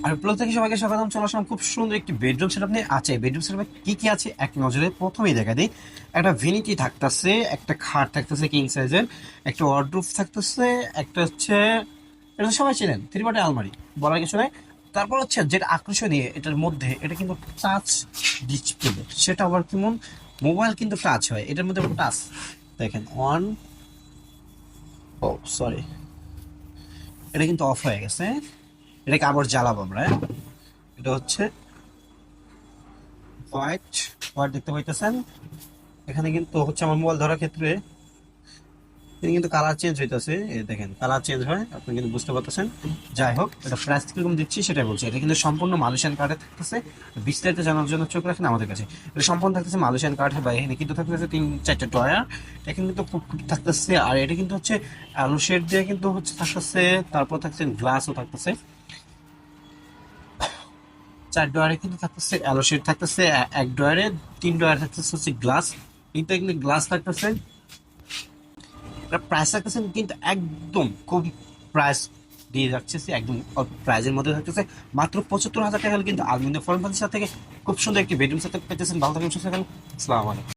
আর blog থেকে সবাইকে স্বাগতম। চলে আসলাম খুব সুন্দর একটি বেডরুম সেটআপ নিয়ে। আছে বেডরুম সেটআপে কি কি আছে এক নজরে প্রথমেই দেখা দিই। একটা ভ্যানিটি থাকতেছে, একটা খাট থাকতেছে কিং সাইজের, একটা ওয়ার্ডরোব থাকতেছে, একটা হচ্ছে এটা তো সবাই চেনেন থ্রি পার্টের আলমারি, বলার কিছু নাই। তারপর হচ্ছে যেটা আকর্ষণীয় এটার মধ্যে, এটা কিন্তু টাচ ডিসপ্লে। সেটা আবার কেমন, মোবাইল কিন্তু টাচ হয় এটার মধ্যে, টাচ দেখেন অন, ও সরি, এটা কিন্তু অফ হয়ে গেছে। এটাকে আবার জ্বালাবো আমরা। এটা হচ্ছে হোয়াইট, হোয়াইট দেখতে পাইতেছেন। এখানে কিন্তু হচ্ছে আমার মোবাইল ধরার ক্ষেত্রে এটা কিন্তু কালার চেঞ্জ হইতেছে, এই দেখেন কালার চেঞ্জ হয়, আপনি কিন্তু বুঝতে পারতেছেন। যাই হোক, এটা প্রাইস কিরকম দিচ্ছি সেটাই বলছি। এটা কিন্তু সম্পূর্ণ মালয়েশিয়ান কার্ডে থাকতেছে। বিস্তারিত জানার জন্য চোখ রাখেন আমাদের কাছে। এটা সম্পূর্ণ থাকতেছে মালয়েশিয়ান কার্ডের বাইরে। এখানে কিন্তু থাকতেছে 3-4টা ড্রয়ার। এটা কিন্তু খুব থাকতেছে। আর এটা কিন্তু হচ্ছে আলু শেড দিয়ে কিন্তু হচ্ছে থাকতেছে। তারপর থাকছে গ্লাসও থাকতেছে। 4 ড্রয়ারে কিন্তু থাকতেছে অ্যালো শেড থাকতেছে। এক ড্রয়ারে 3 ড্রয়ার থাকতেছে হচ্ছে গ্লাস। কিন্তু এখানে গ্লাস থাকতেছে। এটা প্রাইস থাকতেছে কিন্তু একদম খুব প্রাইস দিয়ে যাচ্ছে, একদম প্রাইজের মধ্যে থাকতেছে। মাত্র 75,000 টাকা হলে কিন্তু আলমিনের ফরেন ফার্নিচার থেকে খুব সুন্দর একটি বেডরুম সেট পেতেছেন। ভালো থাকেন, সুস্থ থাকেন। আসসালামু আলাইকুম।